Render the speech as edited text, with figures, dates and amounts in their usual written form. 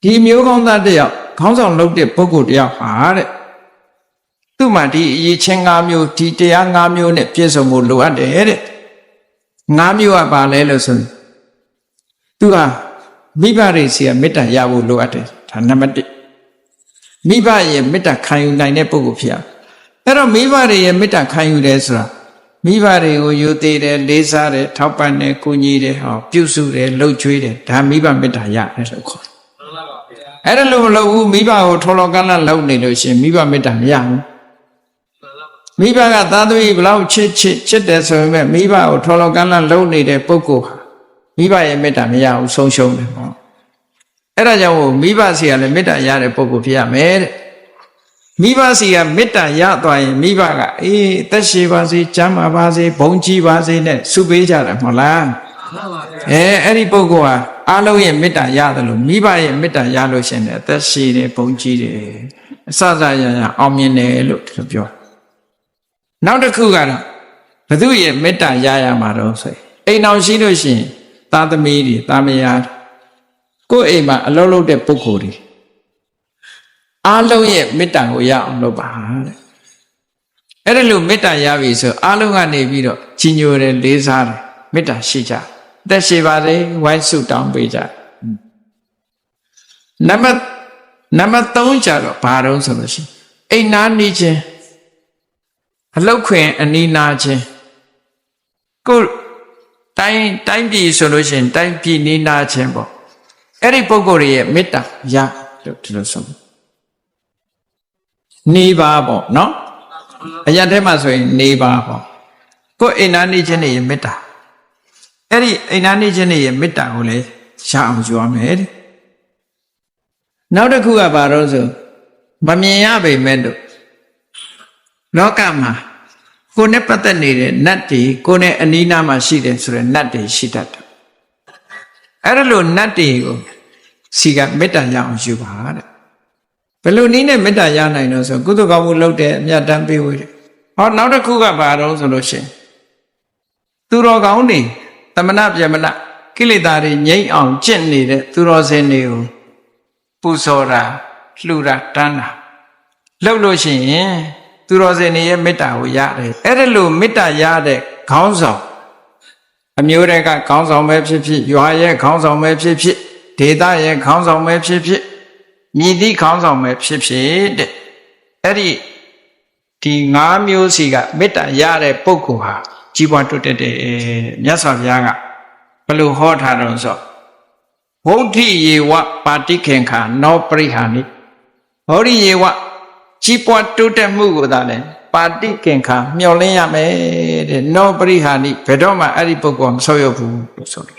ဒီမျိုးကောင်းသားတယောက်ခေါင်းဆောင်လုပ်တဲ့ပုဂ္ဂိုလ်တယောက်ဟာတဲ့သူ့မှာဒီအရေးချင်း၅မျိုးဒီတရား၅မျိုးနဲ့ပြည့်စုံဖို့လိုအပ်တယ်တဲ့၅မျိုးကပါလဲလို့ဆိုရင်သူဟာမိဘတွေစီကမေတ္တာရဖို့လိုအပ်တယ်ဒါနံပါတ်1မိဘရဲ့မေတ္တာခံယူနိုင်တဲ့ပုဂ္ဂိုလ်ဖြစ်ရအဲ့တော့မိဘတွေရဲ့မေတ္တာခံယူတယ်ဆိုတာမိဘတွေကိုယူသေးတယ်လေးစားတယ်ထောက်ပံ့တယ်ကူညီတယ်ဟောပြုစုတယ်လှုပ်ချွေးတယ်ဒါမိဘမေတ္တာရတယ်လို့ခေါ်တယ်အဲ့ဒါလို့မလုပ်ဘူးမိဘကိုထော်လော်ကန့်လန့်လုပ်နေလို့ရှိရင်မိဘမေတ္တာမရဘူးမိဘကသားသမီးဘလောက်ချစ်တယ်ဆိုပေမဲ့မိဘကိုထော်လော်ကန့်လန့်လုပ်နေတဲ့ပုဂ္ဂိုလ်ဟာမိဘရဲ့မေတ္တာမရဘူးဆုံးရှုံးတယ်ပေါ့အဲ့ဒါကြောင့်မိဘစီကလည်းမေတ္တာရတဲ့ပုဂ္ဂိုလ်ဖြစ်ရမယ်တဲ့မိဘစီကမေတ္တာရသွားရင်မိဘကအေးသက်ရှိပါစေကျမ်းမာပါစေဘုံကြီးပါစေနဲ့ဆုပေးကြတယ်မဟုတ်လားအဲ့ဒီပုဂ္ဂိုလ်ဟာအားလုံးရဲ့မေတ္တာရတယ်လို့မိဘရဲ့မေတ္တာရလို့ရှင်တယ်အသက်ရှိတယ်ဘုံကြီးတယ်အစစရရအောင်မြင်တယ်လို့ဒီလိုပြောနောက်တစ်ခုကတော့ဘသူရဲ့မေတ္တာရရမှာတော့ဆိုရင်အိမ်အောင်ရှိလို့ရှိရင်သားသမီးတွေသားမယားကိုယ့်အိမ်မှာအလုပ်လုပ်တဲ့ပုဂ္ဂိုလ်တွေအားလုံးရဲ့မေတ္တာကိုရအောင်လုပ်ပါတဲ့အဲ့ဒါလို့မေတ္တာရပြီဆိုအားလုံးကနေပြီးတော့ကြီးညိုတယ်လေးစားတယ်မေတ္တာရှိကြသက်ရှိပါစေဝိုင်းဆုတောင်းပေးကြနံပါတ်3ကျတော့ဘာတော့ဆိုလို့ရှိရင်အိမ်နာနေခြင်းအလောက်ခွင်အနီးနာခြင်းကိုတိုင်းပြည်ဆိုလို့ရှိရင်တိုင်းပြည်နီးနာခြင်းပေါ့အဲ့ဒီပုဂ္ဂိုလ်ရဲ့မေတ္တာရလို့ဒီလိုဆိုနေပါပေါ့နော်အရာထဲမှာဆိုရင်နေပါပေါ့ကိုအိမ်နာနေခြင်းရဲ့မေတ္တာအဲ့ဒီအိမ်နာနေခြင်းရဲ့မေတ္တာကိုလည်းရအောင်ယူရမယ်တဲ့နောက်တစ်ခုကဘာလို့ဆိုမမြင်ရပေမဲ့လို့လောကမှာကိုယ်နဲ့ပတ်သက်နေတဲ့နတ်တွေကိုယ်နဲ့အနီးနားမှာရှိတယ်ဆိုတဲ့နတ်တွေရှိတတ်တယ်အဲ့ဒါလို့နတ်တွေကိုစီကမေတ္တာရအောင်ယူပါတဲ့ဘယ်လိုနည်းနဲ့မေတ္တာရနိုင်လို့ဆိုကုသိုလ်ကောင်းမှုလုပ်တဲ့အမြတ်တမ်းပေးဝေးတယ်ဟောနောက်တစ်ခုကဘာတော့ဆိုလို့ရှိရင်သူတော်ကောင်းတွေသမဏဗျမနကိလေသာတွေငြိမ့်အောင်ကျင့်နေတဲ့သူတော်စင်တွေကိုပူဇော်တာလှူတာတန်းတာလုပ်လို့ရှိရင်သူတော်စင်တွေရဲ့မေတ္တာကိုရတယ်အဲ့ဒါလို့မေတ္တာရတဲ့ခေါင်းဆောင်အမျိုးတွေကခေါင်းဆောင်ပဲဖြစ်ဖြစ်ရွာရဲ့ခေါင်းဆောင်ပဲဖြစ်ဖြစ်ဒေသရဲ့ခေါင်းဆောင်ပဲဖြစ်ဖြစ်မြည်သည့်ခေါင်းဆောင်ပဲဖြစ်ဖြစ်တဲ့အဲ့ဒီ၅မျိုးစီကမေတ္တာရတဲ့ပုဂ္ဂိုလ်ဟာကြီးပွားတိုးတက်တဲ့မြတ်စွာဘုရားကဘယ်လိုဟောထားတော့ဆိုဝုဋ္ဌိယေဝပါတိခေခာနောပရိဟာနိဝုဋ္ဌိယေဝကြီးပွားတိုးတက်မှုကိုသာလဲပါတိခေခာမျှော်လင့်ရမယ်တဲ့နောပရိဟာနိဘယ်တော့မှအဲ့ဒီပုဂ္ဂိုလ်မဆောက်ရဘူးလို့ဆိုတယ်